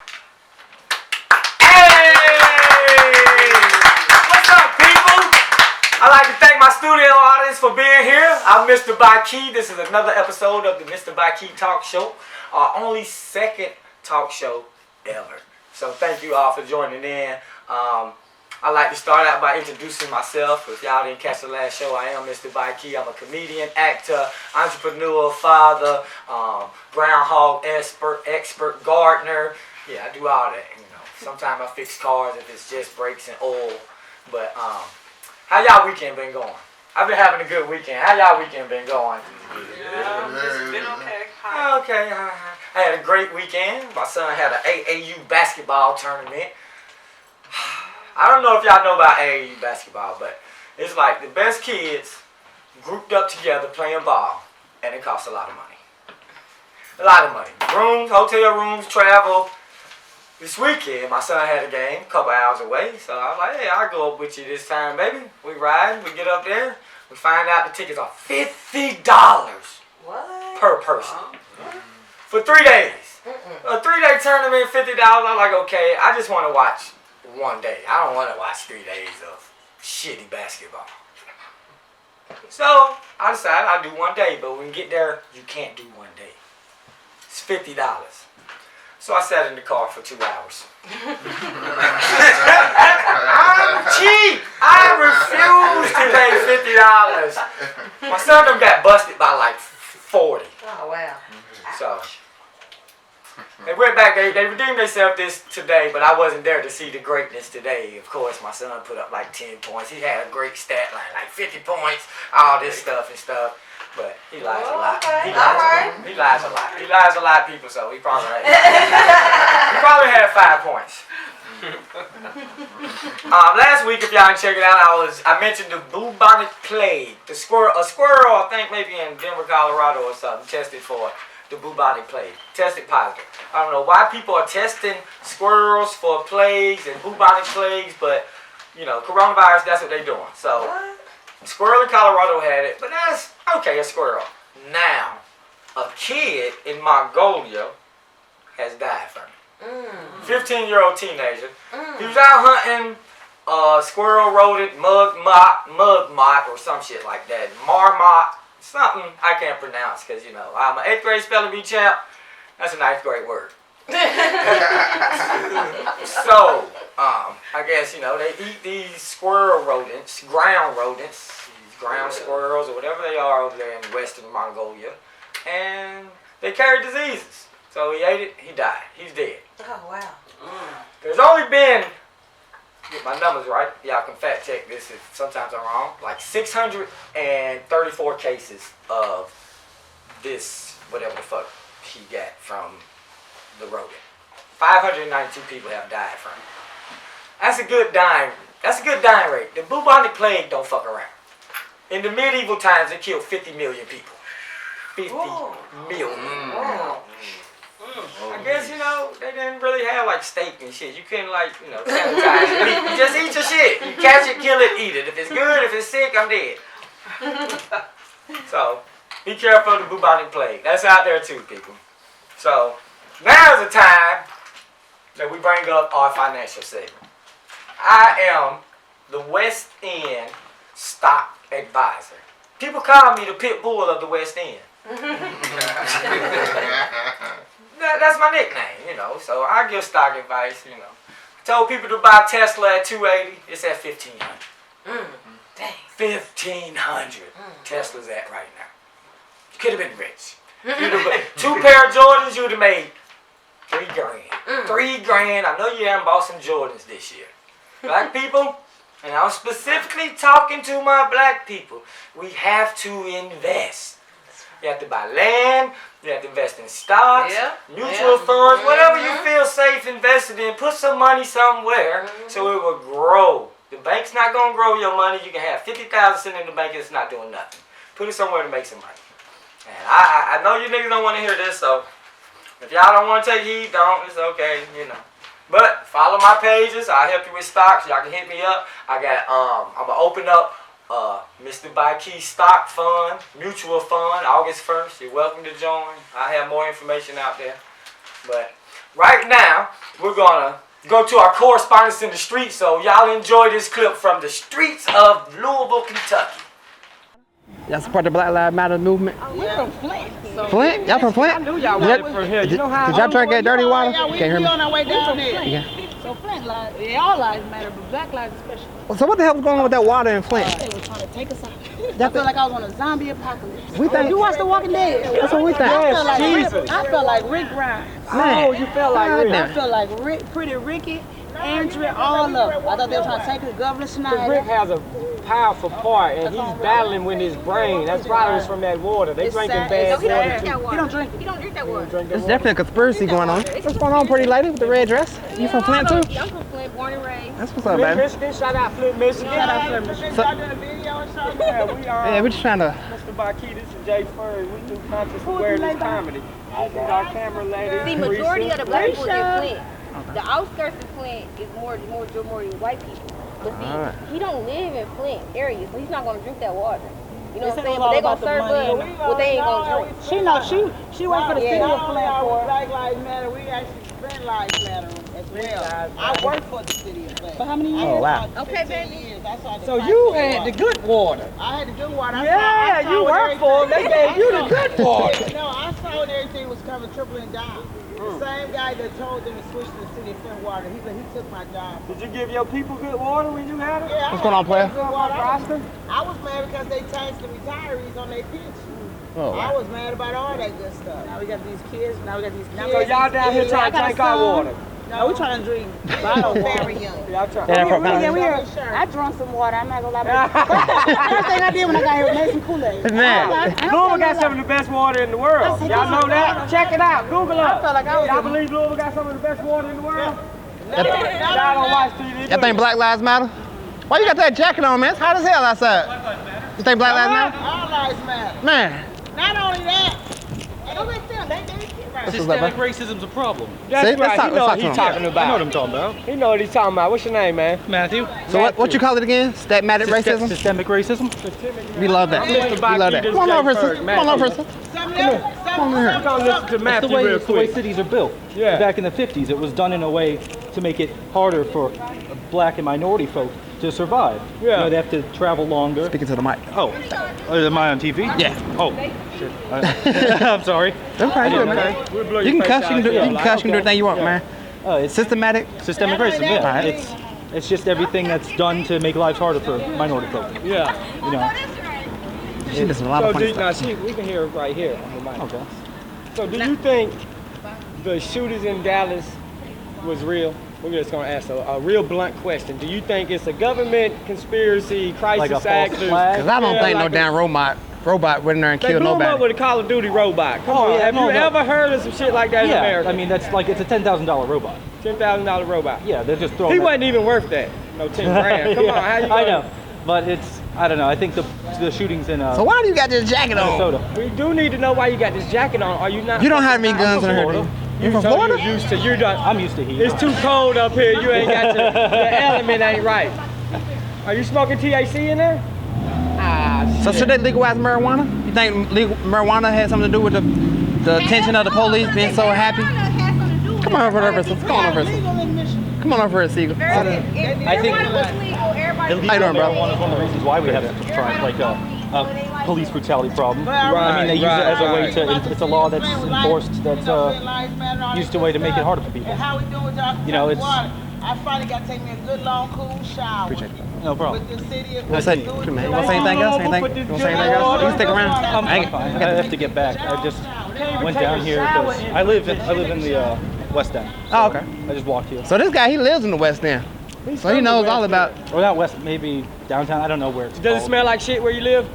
I'd like to thank my studio audience for being here. I'm MrBikey. This is another episode of the MrBikey Talk Show, our only second talk show ever. So thank you all for joining in. I'd like to start out by introducing myself. If y'all didn't catch the last show, I am MrBikey. I'm a comedian, actor, entrepreneur, father, groundhog expert, gardener. Yeah, I do all that. Sometimes I fix cars if it's just brakes and oil. But how y'all weekend been going? I've been having a good weekend. How y'all weekend been going? Yeah, it's been okay. Okay. I had a great weekend. My son had an AAU basketball tournament. I don't know if y'all know about AAU basketball, but it's like the best kids grouped up together playing ball, and it costs a lot of money. A lot of money. Rooms, hotel rooms, travel. This weekend, my son had a game a couple hours away, so I was like, hey, I'll go up with you this time, baby. We ride, we get up there, we find out the tickets are $50 per person for 3 days. A 3-day tournament, $50. I'm like, okay, I just want to watch one day. I don't want to watch 3 days of shitty basketball. So I decided I'll do 1 day, but when you get there, you can't do 1 day. It's $50. So I sat in the car for 2 hours. I'm cheap. I refuse to pay $50. My son them got busted by like 40. Oh, wow. So they went back. They redeemed themselves this today, but I wasn't there to see the greatness today. Of course, my son put up like 10 points. He had a great stat line, like 50 points, all this stuff and stuff. But he lies a lot. He lies a lot. He lies a lot, people. So he probably had 5 points. Last week, if y'all didn't check it out, I mentioned the bubonic plague. A squirrel, I think maybe in Denver, Colorado or something, tested for the bubonic plague. Tested positive. I don't know why people are testing squirrels for plagues and bubonic plagues, but coronavirus, that's what they're doing. So. Squirrel in Colorado had it, but that's okay, a squirrel. Now, a kid in Mongolia has died from it. 15-year-old teenager. He was out hunting squirrel, rodent, mug mott, or some shit like that. Marmot, something I can't pronounce because, I'm an 8th grade spelling bee champ. That's a 9th grade word. So, I guess, they eat these squirrel rodents, ground squirrels, or whatever they are over there in western Mongolia, and they carry diseases. So he ate it, he died. He's dead. Oh, wow. There's only been, get my numbers right, y'all can fact check this if sometimes I'm wrong, like 634 cases of this, whatever the fuck he got from the rodent. 592 people have died from it. That's a good dying rate. The bubonic plague don't fuck around. In the medieval times, it killed 50 million people. 50 million. I guess, they didn't really have like steak and shit. You couldn't sanitize your meat. You just eat your shit. You catch it, kill it, eat it. If it's good, if it's sick, I'm dead. So, be careful of the bubonic plague. That's out there too, people. So, now's the time that we bring up our financial segment. I am the West End stock advisor. People call me the pit bull of the West End. That's my nickname, So I give stock advice, I told people to buy Tesla at $280. It's at $1,500. Dang. $1,500. Tesla's at right now. You could have been rich. 2 pair of Jordans, you would have made $3,000. $3,000. I know you haven't bought some Jordans this year. Black people, and I'm specifically talking to my black people, we have to invest. You have to buy land, you have to invest in stocks, mutual funds, whatever you feel safe invested in. Put some money somewhere so it will grow. The bank's not going to grow your money. You can have $50,000 sitting in the bank and it's not doing nothing. Put it somewhere to make some money. And I know you niggas don't want to hear this, so if y'all don't want to take heed, don't. It's okay, But follow my pages. I'll help you with stocks. Y'all can hit me up. I'm gonna open up MrBikey stock fund, mutual fund, August 1st. You're welcome to join. I have more information out there. But right now, we're gonna go to our correspondents in the streets. So y'all enjoy this clip from the streets of Louisville, Kentucky. Y'all support the Black Lives Matter movement? We're from Flint. Flint? Y'all from Flint? I knew y'all was from here. You know how? Did y'all drink that dirty water? Yeah, Can't hear me. on our way down there. Yeah. So Flint lives, all lives matter, but Black lives especially. So what the hell was going on with that water in Flint? They were trying to take us out. I feel like I was on a zombie apocalypse. We think You watched The Walking Dead? that's what we think. I felt like Jesus. I felt like Rick Grimes. Oh, you felt like Rick. I felt like Pretty Ricky, Andrea, all of them. I thought they were trying to take us, Governor Rick Schneider. has a powerful part, and he's battling with his brain. That's probably from that water. They It's drinking sad. bad It's water. sad. You don't drink it. You don't drink that water. There's definitely a conspiracy going on. What's going on, pretty lady with the red dress? You from Flint too? Yeah, I'm from Flint, born and raised. That's what's up, Flint, baby. Michigan. Shout out Flint, Michigan. Shout out Flint, Michigan. So- Y'all doing a video or something? Yeah, we are. Yeah, we're just trying to. MrBikey, this is Jay Furry. We do conscious awareness comedy. This is our camera lady. See, majority of the black people is in Risha. Flint. The outskirts of Flint is more white people. But see, Alright. he don't live in Flint area, so he's not gonna drink that water. You know They what I'm said saying? it was But all they about gonna the serve money. us what they ain't gonna drink. She knows she worked for the city of Flint for it. Black Lives Matter. We actually spend Lives Matter as well. I work for the city of Flint. For how many years? Oh wow. Okay, baby. Years. I saw the So fight you for had the good water. I had the good water. I Yeah, saw you when worked for them. They gave you the good water. No, I saw when everything was coming tripling down. The same guy that told them to switch to the city of Flint water, he took my job. Did you give your people good water when you had it? Yeah, What's going on, player? good water. I was mad because they taxed the retirees on their pension. Oh, I was mad about all that good stuff. Now we got these kids. Now we got these kids. So y'all down here trying to drink our water. No, we trying to drink bottled water. Very young. Y'all trying. Yeah, I drunk some water. I'm not gonna lie. First thing I did when I got here was make some Kool-Aid. Man. Louisville got some of the best water in the world. Y'all know that? Check it out. Google it. I felt like I was Y'all in- believe Louisville got some of the best water in the world? Not Y'all don't watch TV. Y'all think Black Lives Matter? Why you got that jacket on, man? It's hot as hell outside. You think Black Lives Matter? All lives matter. Man. Not only that, don't let them. They right. What's up, bro? Racism's a problem. That's See, let's right. talk- He know let's what talk he's to him. talking I know about. what I'm talking about. He know what he's talking about. What's your name, man? Matthew. So what you call it again? Statmatic racism? Systemic racism? We love that. We love that. Come on over, sister. Come on over, sister. Some of them, some on here. We're gonna listen to It's Matthew the way, real it's the way quick. cities are built. Yeah. Back in the 50s, it was done in a way to make it harder for black and minority folk to survive. Yeah. You know, they have to travel longer. Speaking to the mic. Oh, am I on TV? Yeah. Oh, shit. I'm sorry. Okay, good, man. We'll blow You your can face cuss, you can out do, here. you can cuss, you can do anything you want, man. It's Systematic. systemic racism. Yeah. Alright. It's just everything that's done to make lives harder for minority folk. Yeah. You know. She listen to a lot So of funny now stuff. we can hear it right here on the mic. Okay. So do you think the shooters in Dallas was real? We're just gonna ask a real blunt question. Do you think it's a government conspiracy, crisis Like a false actors? flag? Cause I don't Yeah, think no like damn robot went in there and They killed blew him up nobody. with a Call of Duty robot. Come Oh, on, yeah, have no, you no. ever heard of some shit like that in Yeah, America? I mean that's like it's a $10,000 robot. $10,000 robot. Yeah, they're just throwing. He that- wasn't even worth that. No 10 grand. Come Yeah, on, how you I gonna? know, but it's I don't know. I think the shootings in So why do you got this jacket on? Minnesota. We do need to know why you got this jacket on. Are you not? You don't have any guns in from here, do Florida. you? You from So Florida? You used to. You done. I'm used to heat. It's too cold up here. You ain't got your element ain't right. Are you smoking THC in there? Ah, So should they legalize marijuana? You think marijuana had something to do with the attention of the police being so happy? Come on over here, sister. Come on over here, sister. Come on over here, Siegel. I think illegal How you doing, bro? marijuana is one of the reasons why we have a police brutality problem. I mean, they use it as a way to. It's a law that's enforced. That's used a way to make it harder for people. And how we doing with y'all? You know, it's- water? I finally got to take me a good long cool shower. Appreciate it. No problem. With the city of What's that? Come man. You want to say anything else? Anything? You want to say anything else? You can stick around. I'm fine. I have to get back. I just went down here because I live in the West End. Oh, okay. I just walked here. So this guy, he lives in the West End. So he knows all about. Or not West, maybe downtown. I don't know where it's Does it called. smell like shit where you live?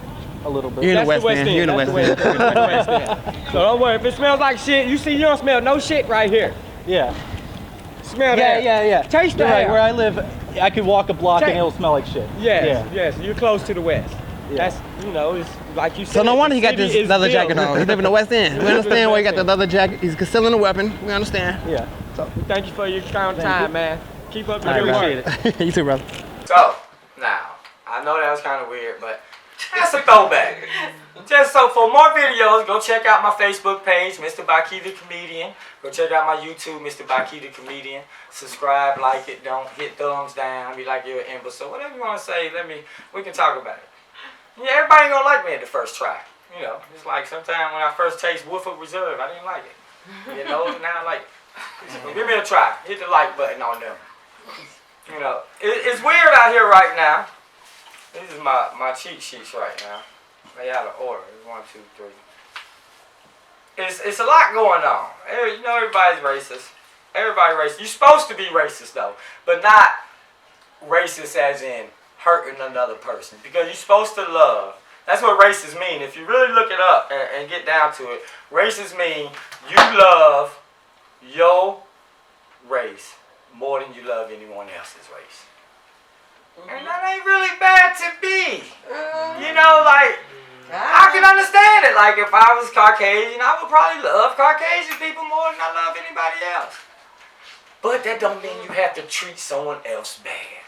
A little bit. You're in the That's West End. You're in the West End. That's the West End. So don't worry. If it smells like shit, you see, you don't smell no shit right here. Yeah. Smell Yeah, that. yeah, yeah. Taste the You're right. air. Where I live, I could walk a block and it'll smell like shit. Yes, Yeah. yes. You're close to the West. Yeah. That's, you know, it's like you said. So no wonder he got the this city is leather built. jacket on. He live in the West End. We understand why he got the leather jacket. He's concealing a weapon. We understand. Yeah. Thank you for your kind Thank time, you. man. Keep up the All good right, work. brother. You too, brother. So, now, I know that was kind of weird, but that's a throwback. Just so for more videos, go check out my Facebook page, MrBikey the Comedian. Go check out my YouTube, MrBikey the Comedian. Subscribe, like it, don't hit thumbs down. Be like you're an imbecile. Whatever you want to say, we can talk about it. Yeah, everybody ain't gonna like me at the first try. You know, it's like sometimes when I first taste Woodford Reserve, I didn't like it. You know, now I like it. So give me a try. Hit the like button on them. You know, it's weird out here right now. This is my cheat sheets right now. They out of order. 1, 2, 3. It's a lot going on. You know, everybody's racist. Everybody racist. You're supposed to be racist though, but not racist as in hurting another person. Because you're supposed to love. That's what racist mean. If you really look it up and get down to it, racist mean you love your race more than you love anyone else's race. And that ain't really bad to be. You know, like, I can understand it. Like, if I was Caucasian, I would probably love Caucasian people more than I love anybody else. But that don't mean you have to treat someone else bad.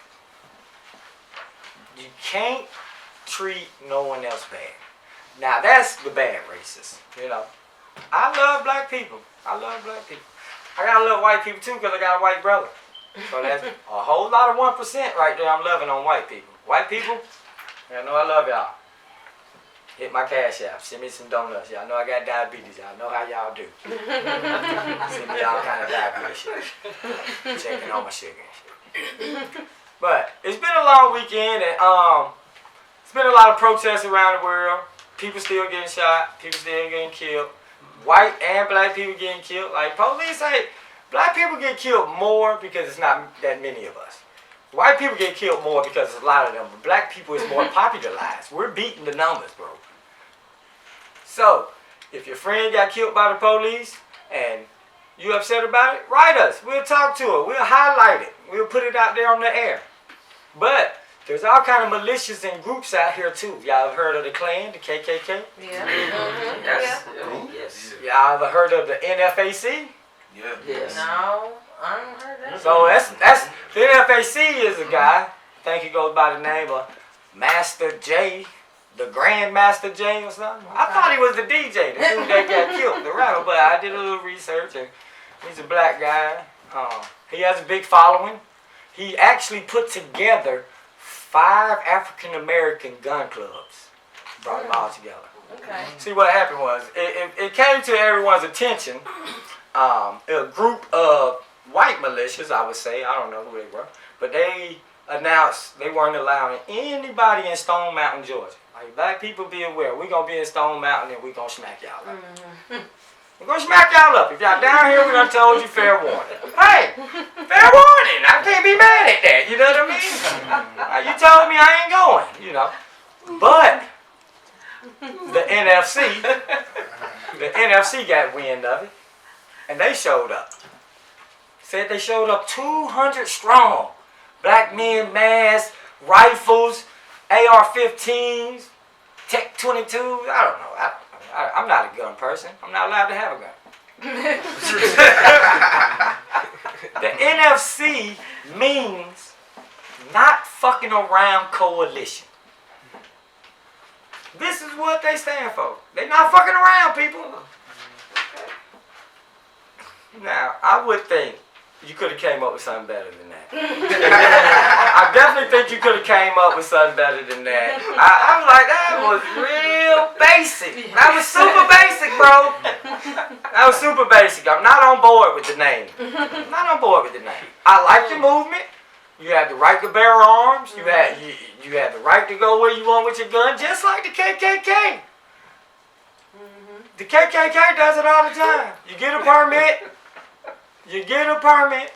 You can't treat no one else bad. Now, that's the bad racist, you know. I love black people. I love black people. I gotta love white people, too, because I got a white brother. So that's a whole lot of 1% right there I'm loving on white people. White people, y'all know I love y'all. Hit my cash app. Send me some donuts. Y'all know I got diabetes. Y'all know how y'all do. Send me all kind of diabetes shit. Checking on my sugar and shit. But it's been a long weekend and it's been a lot of protests around the world. People still getting shot. People still getting killed. White and black people getting killed. Like police say, black people get killed more because it's not that many of us. White people get killed more because there's a lot of them. But black people is more popularized. We're beating the numbers, bro. So, if your friend got killed by the police and you upset about it, write us. We'll talk to her. We'll highlight it. We'll put it out there on the air. But there's all kind of militias and groups out here too. Y'all ever heard of the Klan, the KKK? Yeah. Yes. Yes. Y'all ever heard of the NFAC? Yeah. Yes. No, I haven't heard that. So that's the NFAC is a guy. I think he goes by the name of Master J, the Grandmaster J or something. I thought he was the DJ, the dude that got killed, the rapper. But I did a little research and he's a black guy. He has a big following. He actually put together 5 African American gun clubs. Brought them all together. Okay. See what happened was it came to everyone's attention. A group of white militias, I would say, I don't know who they were, but they announced they weren't allowing anybody in Stone Mountain, Georgia. Like, black people be aware, we're going to be in Stone Mountain and we're going to smack y'all up. We're going to smack y'all up. If y'all down here, we done told you fair warning. Hey, fair warning. I can't be mad at that, you know what I mean? You told me I ain't going, you know. But the NFC got wind of it. And they showed up. Said they showed up 200 strong. Black men, masks, rifles, AR-15s, Tech 22s. I don't know. I'm not a gun person. I'm not allowed to have a gun. The NFC means not fucking around coalition. This is what they stand for. They not fucking around, people. Now, I would think you could have came up with something better than that. I definitely think you could have came up with something better than that. I was like, that was real basic. That was super basic, bro. That was super basic. I'm not on board with the name. I'm not on board with the name. I like the movement. You have the right to bear arms. You have the right to go where you want with your gun, just like the KKK. The KKK does it all the time. You get a permit. You get a permit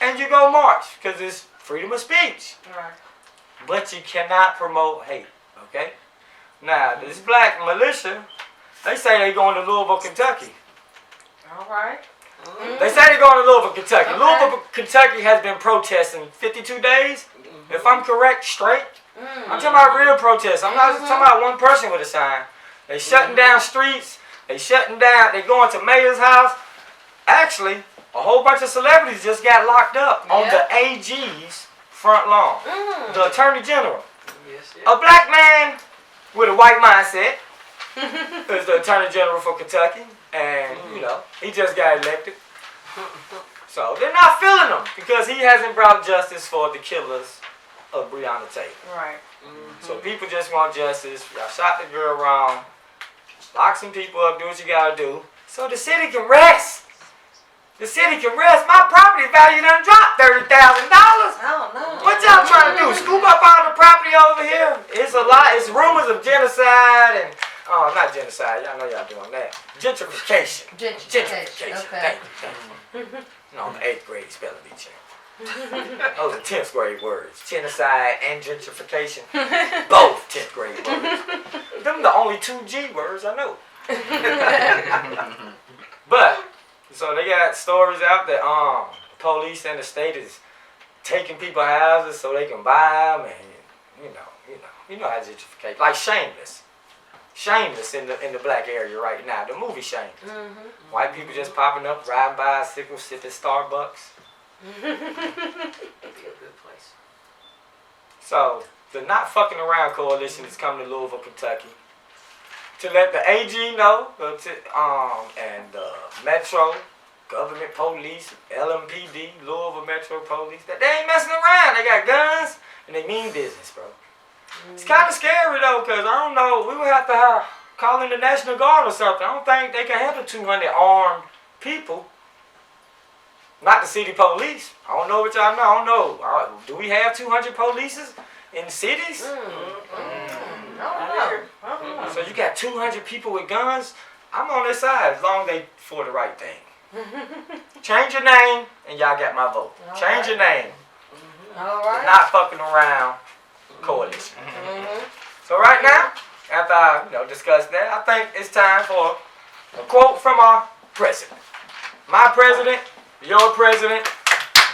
and you go march because it's freedom of speech. Right. But you cannot promote hate, okay? Now, this black militia, they say they're going to Louisville, Kentucky. All right. They say they're going to Louisville, Kentucky. Okay. Louisville, Kentucky has been protesting 52 days, if I'm correct, straight. I'm talking about real protests. I'm not just talking about one person with a sign. They shutting down streets. They shutting down. They going to mayor's house. Actually, a whole bunch of celebrities just got locked up on the AG's front lawn. The Attorney General. A black man with a white mindset is the Attorney General for Kentucky, and you know he just got elected. So they're not feeling him because he hasn't brought justice for the killers of Breonna Taylor. Right. So people just want justice. Y'all shot the girl wrong. Lock some people up. Do what you gotta do. So the city can rest. The city can rest. My property value done dropped $30,000. Oh no. What y'all trying to do? Scoop up all the property over here? It's a lot. It's rumors of genocide and not genocide. Y'all know y'all doing that. Gentrification. Gentrification. Okay. Thank you. No, the 8th grade spelling bee check. Those are 10th grade words. Genocide and gentrification. Both 10th grade words. Them the only 2 G words I know. But so they got stories out that police in the state is taking people's houses so they can buy them, and you know how gentrification, like Shameless in the black area right now. The movie Shameless. White people just popping up, riding bicycles, sipping Starbucks. It'd be a good place. So the Not Fucking Around Coalition is coming to Louisville, Kentucky, to let the AG know, and the Metro government police, LMPD, Louisville Metro Police, that they ain't messing around. They got guns and they mean business, bro. It's kind of scary though, cause I don't know. We would have to call in the National Guard or something. I don't think they can handle 200 armed people. Not the city police. I don't know what y'all know. I don't know. Do we have 200 polices in cities? So you got 200 people with guns? I'm on their side as long as they for the right thing. Change your name and y'all got my vote. Change your name. All right. Not Fucking Around Coalition. So right now, after I discussed that, I think it's time for a quote from our president. My president, your president,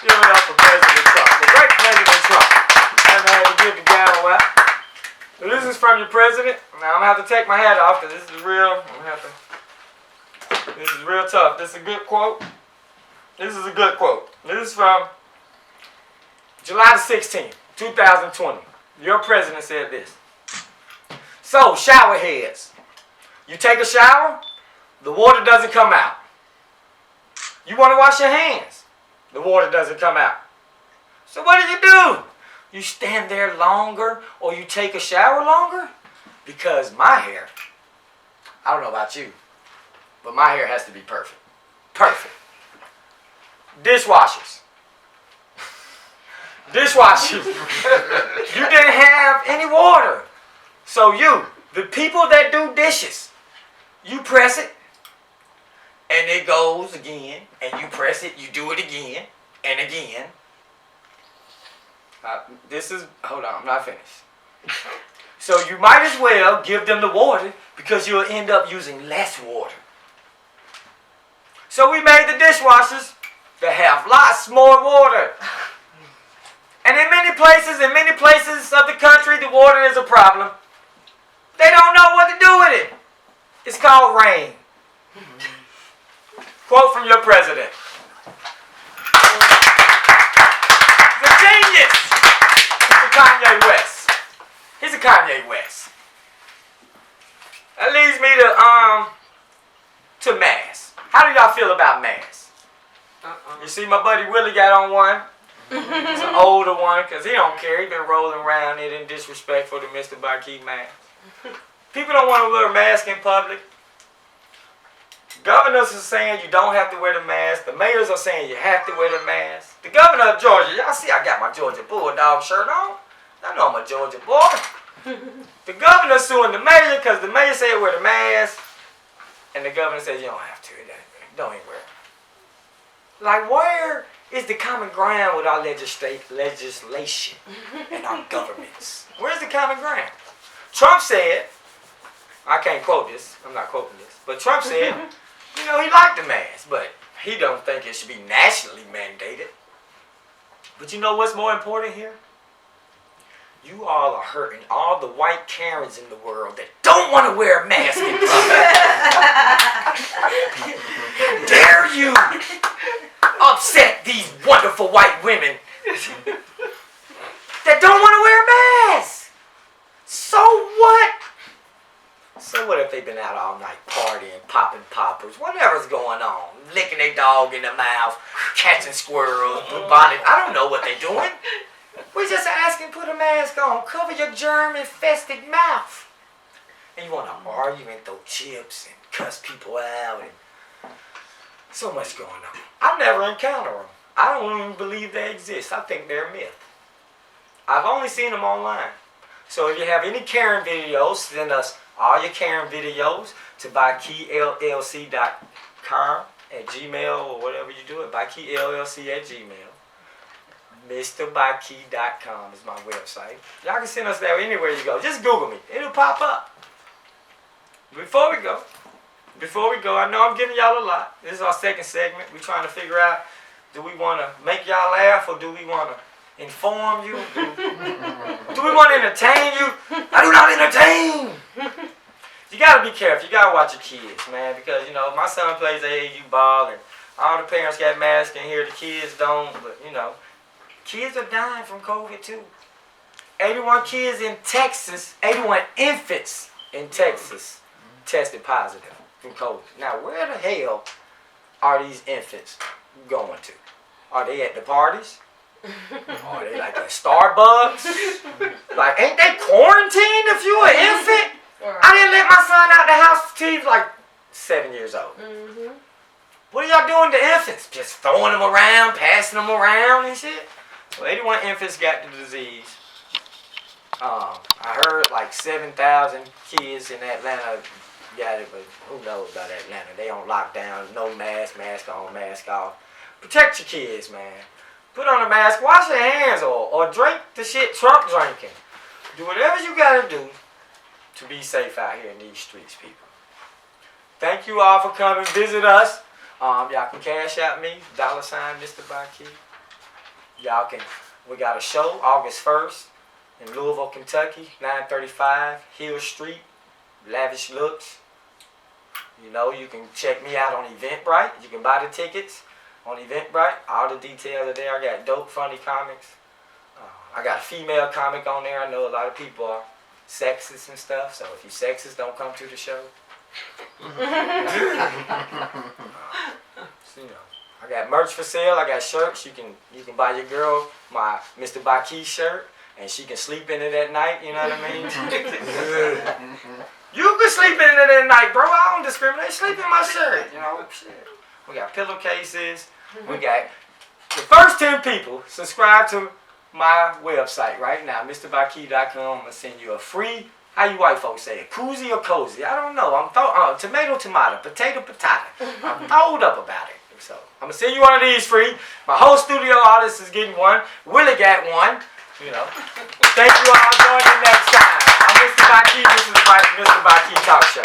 give it up for President Trump. The great President Trump. Never had to give the gavel out. So this is from your president. Now I'm gonna have to take my hat off because this is real. This is real tough. This is a good quote. This is a good quote. This is from July the 16th, 2020. Your president said this. So, shower heads. You take a shower, the water doesn't come out. You want to wash your hands, the water doesn't come out. So what do? You stand there longer or you take a shower longer? Because my hair, I don't know about you, but my hair has to be perfect. Perfect. Dishwashers. Dishwashers. You didn't have any water. So the people that do dishes, you press it, and it goes again, and you press it, you do it again, and again. Hold on, I'm not finished. So you might as well give them the water because you'll end up using less water. So we made the dishwashers that have lots more water. And in many places of the country, the water is a problem. They don't know what to do with it. It's called rain. Quote from your president. He's a genius. He's a Kanye West. He's a Kanye West. That leads me to masks. How do y'all feel about masks? You see my buddy Willie got on one. It's an older one because he don't care. He been rolling around it in disrespectful to MrBikey mask. People don't want to wear a mask in public. Governors are saying you don't have to wear the mask. The mayors are saying you have to wear the mask. The governor of Georgia, y'all see I got my Georgia Bulldog shirt on. I know I'm a Georgia boy. The governor's suing the mayor because the mayor said wear the mask. And the governor says you don't have to. Don't even wear it. Like, where is the common ground with our legislation and our governments? Where's the common ground? Trump said, I can't quote this, I'm not quoting this, but Trump said, he liked the mask, but he don't think it should be nationally mandated. But you know what's more important here? You all are hurting all the white Karens in the world that don't want to wear a mask in public. Dare you upset these wonderful white women that don't want to wear masks? So what? So what if if they've been out all night partying, popping poppers, whatever's going on, licking their dog in the mouth, catching squirrels, bluebonnet. I don't know what they're doing. We just asking, put a mask on, cover your germ-infested mouth. And you want to argue and throw chips and cuss people out and so much going on. I've never encountered them. I don't even believe they exist. I think they're a myth. I've only seen them online. So if you have any Karen videos, send us all your Karen videos to bykeyllc.com at Gmail or whatever you do it, bykeyllc at Gmail. MrBikey.com is my website. Y'all can send us there anywhere you go. Just Google me. It'll pop up. Before we go, I know I'm giving y'all a lot. This is our second segment. We're trying to figure out, do we want to make y'all laugh or do we want to inform you? Do we want to entertain you? I do not entertain. You got to be careful. You got to watch your kids, man, because, you know, my son plays AAU ball and all the parents got masks in here. The kids don't, but, you know, kids are dying from COVID too. 81 kids in Texas, 81 infants in Texas tested positive from COVID. Now, where the hell are these infants going to? Are they at the parties? Are they like at Starbucks? Like, ain't they quarantined if you an infant? I didn't let my son out the house till he was like 7 years old. What are y'all doing to infants? Just throwing them around, passing them around and shit? Well, 81 infants got the disease. I heard like 7,000 kids in Atlanta got it, but who knows about Atlanta? They on lockdown, no mask, mask on, mask off. Protect your kids, man. Put on a mask, wash your hands, or drink the shit Trump drinking. Do whatever you gotta do to be safe out here in these streets, people. Thank you all for coming. Visit us. Y'all can cash out me, $MrBikey. Y'all can, we got a show August 1st in Louisville, Kentucky, 935 Hill Street, Lavish Looks. You know, you can check me out on Eventbrite. You can buy the tickets on Eventbrite. All the details are there. I got dope, funny comics. I got a female comic on there. I know a lot of people are sexist and stuff, so if you sexist, don't come to the show. You know, I got merch for sale. I got shirts. You can buy your girl my MrBikey shirt, and she can sleep in it at night. You know what I mean? You can sleep in it at night, bro. I don't discriminate. Sleep in my shirt. You know, shit. We got pillowcases. We got the first 10 people subscribe to my website right now, MrBikey.com. I'm gonna send you a free. How you white folks say it? Koozie or cozy? I don't know. I'm tomato, potato, potato. I'm throwed up about it. So I'm gonna send you one of these free. My whole studio artist is getting one. Willie got one. You know. Thank you all. Join me next time. I'm MrBikey. This is the MrBikey Talk Show.